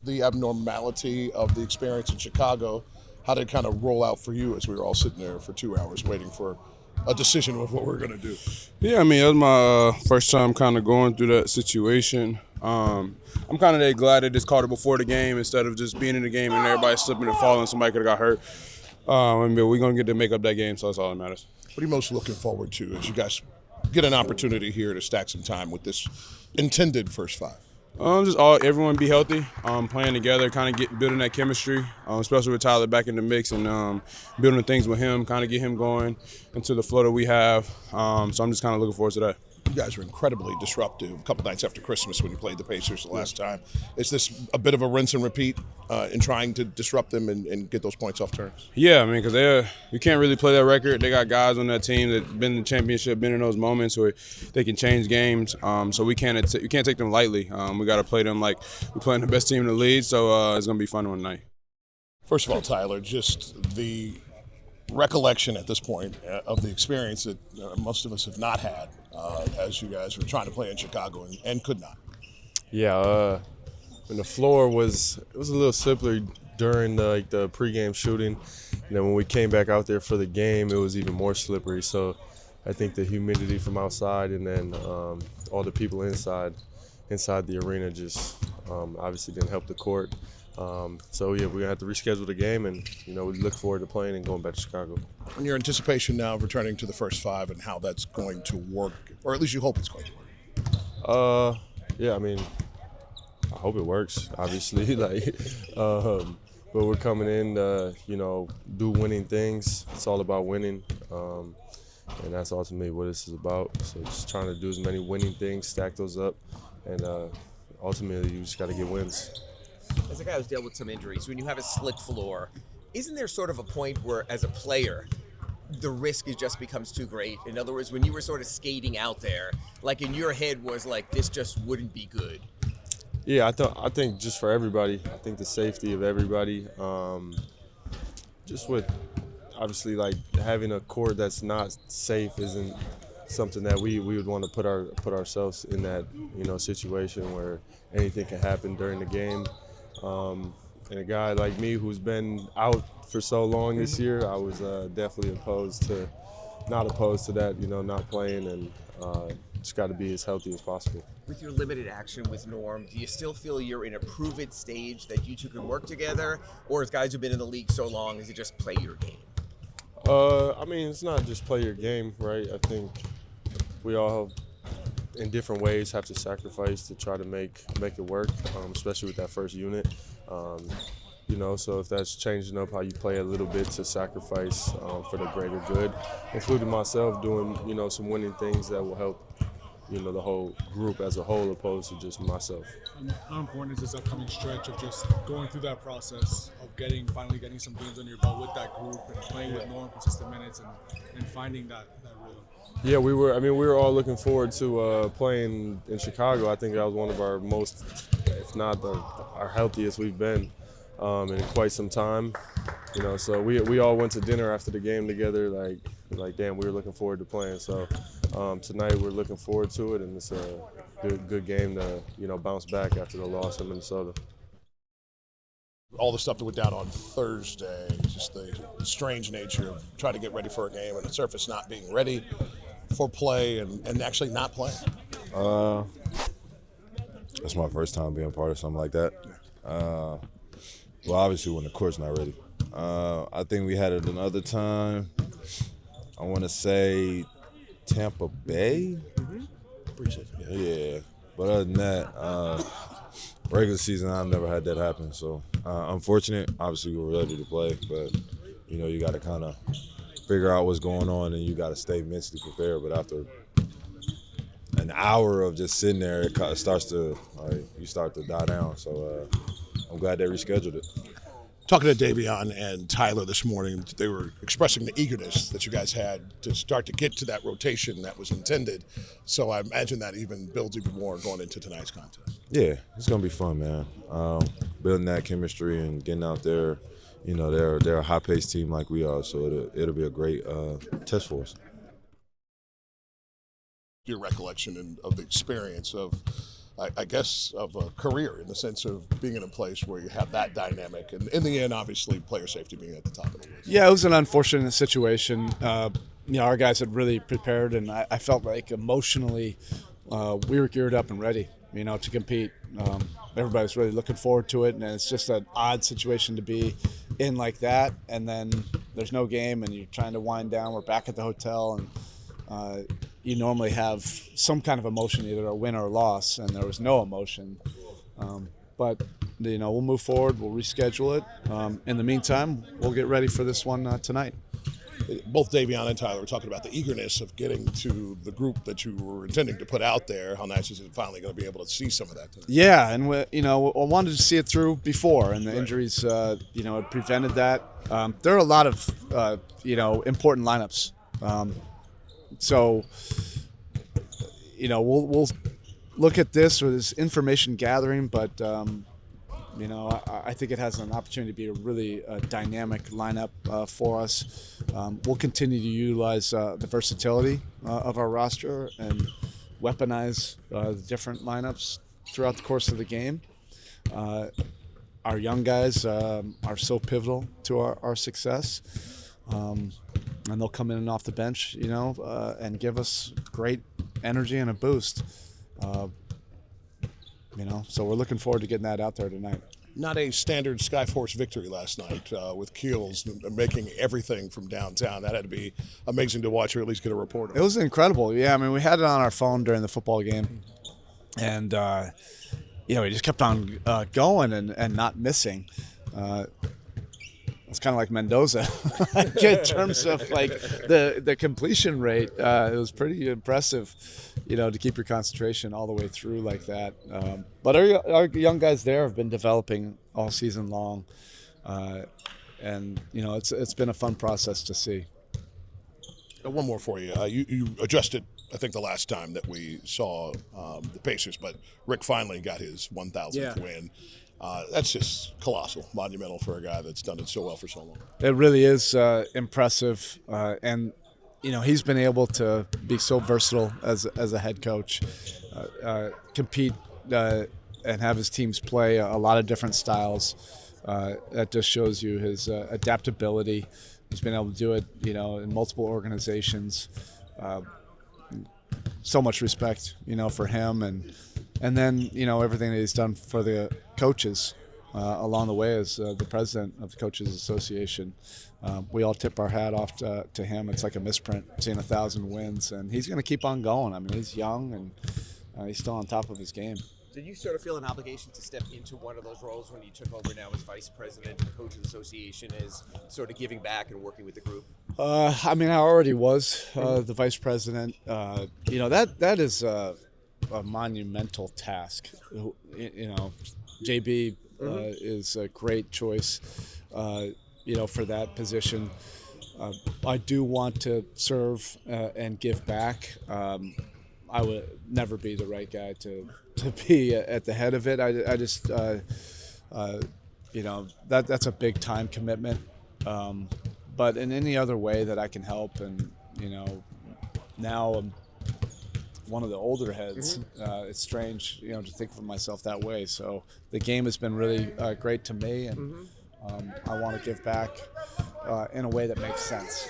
the abnormality of the experience in Chicago, how did it kind of roll out for you as we were all sitting there for 2 hours waiting for a decision of what we're going to do? Yeah, I mean, it was my first time kind of going through that situation. I'm kind of glad they just called it before the game instead of just being in the game and everybody slipping and falling. Somebody could have got hurt. I mean, we're going to get to make up that game, so that's all that matters. What are you most looking forward to as you guys get an opportunity here to stack some time with this intended first five? Everyone be healthy, playing together, kind of building that chemistry, especially with Tyler back in the mix and building things with him, kind of get him going into the flow that we have. So I'm just kind of looking forward to that. You guys were incredibly disruptive a couple nights after Christmas when you played the Pacers the last time. Is this a bit of a rinse and repeat in trying to disrupt them and get those points off turns? Yeah, I mean, because you can't really play that record. They got guys on that team that been in the championship, been in those moments where they can change games. So we can't take them lightly. We got to play them like we're playing the best team in the league. So it's gonna be fun one night. First of all, Tyler, just the recollection at this point of the experience that most of us have not had as you guys were trying to play in Chicago and could not. Yeah, when the floor was a little slippery during the pregame shooting, and then when we came back out there for the game, it was even more slippery. So I think the humidity from outside and then all the people inside the arena just obviously didn't help the court. So yeah, we're gonna have to reschedule the game, and we look forward to playing and going back to Chicago. And your anticipation now of returning to the first five and how that's going to work, or at least you hope it's going to work. Yeah, I mean, I hope it works. Obviously, but we're coming in to do winning things. It's all about winning, and that's ultimately what this is about. So just trying to do as many winning things, stack those up, and ultimately you just got to get wins. As a guy who's dealt with some injuries, when you have a slick floor, isn't there sort of a point where, as a player, the risk just becomes too great? In other words, when you were sort of skating out there, like in your head was like, this just wouldn't be good. Yeah, I think just for everybody, I think the safety of everybody, just with obviously like having a court that's not safe isn't something that we would want to put ourselves in that situation where anything can happen during the game. And a guy like me who's been out for so long this year, I was definitely not opposed to that, not playing, and just got to be as healthy as possible. With your limited action with Norm, do you still feel you're in a prove-it stage that you two can work together? Or as guys who've been in the league so long, is it just play your game? I mean, it's not just play your game, right? I think we all in different ways have to sacrifice to try to make it work, especially with that first unit. So if that's changing up how you play a little bit to sacrifice for the greater good, including myself doing, some winning things that will help, the whole group as a whole opposed to just myself. How important is this upcoming stretch of just going through that process of finally getting some games under your belt with that group and playing with Norm consistent minutes and finding that rhythm? Yeah, we were all looking forward to playing in Chicago. I think that was one of our most, if not our healthiest we've been in quite some time. So we all went to dinner after the game together, like damn, we were looking forward to playing. So tonight we're looking forward to it, and it's a good game to bounce back after the loss in Minnesota. All the stuff that went down on Thursday, just the strange nature of trying to get ready for a game and the surface not being ready for play and actually not playing. That's my first time being part of something like that. Well, obviously when the court's not ready. I think we had it another time. I want to say Tampa Bay. Appreciate it. Yeah. But other than that, regular season, I've never had that happen. So unfortunate. Obviously, we were ready to play, but you got to kind of figure out what's going on, and you got to stay mentally prepared. But after an hour of just sitting there, it starts to you start to die down. So I'm glad they rescheduled it. Talking to Davion and Tyler this morning, they were expressing the eagerness that you guys had to start to get to that rotation that was intended. So I imagine that even builds even more going into tonight's contest. Yeah, it's gonna be fun, man. Building that chemistry and getting out there. They're a high-paced team like we are, so it'll be a great test for us. Your recollection of the experience of I guess, of a career in the sense of being in a place where you have that dynamic. And in the end, obviously, player safety being at the top of the list. Yeah, it was an unfortunate situation. Our guys had really prepared, and I felt like emotionally we were geared up and ready, to compete. Everybody was really looking forward to it, and it's just an odd situation to be in like that. And then there's no game, and you're trying to wind down. We're back at the hotel, and you normally have some kind of emotion, either a win or a loss, and there was no emotion. But we'll move forward. We'll reschedule it. In the meantime, we'll get ready for this one tonight. Both Davion and Tyler were talking about the eagerness of getting to the group that you were intending to put out there. How nice is it finally going to be able to see some of that tonight? Yeah, and I wanted to see it through before, and the injuries, had prevented that. There are a lot of, important lineups. So, we'll look at this or this information gathering, but I think it has an opportunity to be a really dynamic lineup for us. We'll continue to utilize the versatility of our roster and weaponize the different lineups throughout the course of the game. Our young guys are so pivotal to our success, and they'll come in and off the bench, and give us great energy and a boost. So we're looking forward to getting that out there tonight. Not a standard Skyforce victory last night with Keels making everything from downtown. That had to be amazing to watch, or at least get a report on. It was incredible. Yeah, we had it on our phone during the football game, and we just kept on going and not missing. It's kind of like Mendoza in terms of like the completion rate. It was pretty impressive, to keep your concentration all the way through like that. But our young guys there have been developing all season long, and it's been a fun process to see. One more for you. You adjusted, I think, the last time that we saw the Pacers, but Rick finally got his 1,000th win. That's just colossal, monumental for a guy that's done it so well for so long. It really is impressive, and he's been able to be so versatile as a head coach, compete and have his teams play a lot of different styles. That just shows you his adaptability. He's been able to do it, in multiple organizations. So much respect, for him, and then everything that he's done for the coaches along the way as the president of the Coaches Association. We all tip our hat off to him. It's like a misprint, seeing 1,000 wins, and he's going to keep on going. He's young and he's still on top of his game. Did you sort of feel an obligation to step into one of those roles when you took over now as vice president of the Coaches Association, as sort of giving back and working with the group? I already was the vice president. That is a monumental task. JB is a great choice, for that position. I do want to serve and give back. I would never be the right guy to be at the head of it. I just, that's a big time commitment. But in any other way that I can help, and, now I'm one of the older heads. It's strange, to think of myself that way. So the game has been really great to me, and I want to give back in a way that makes sense.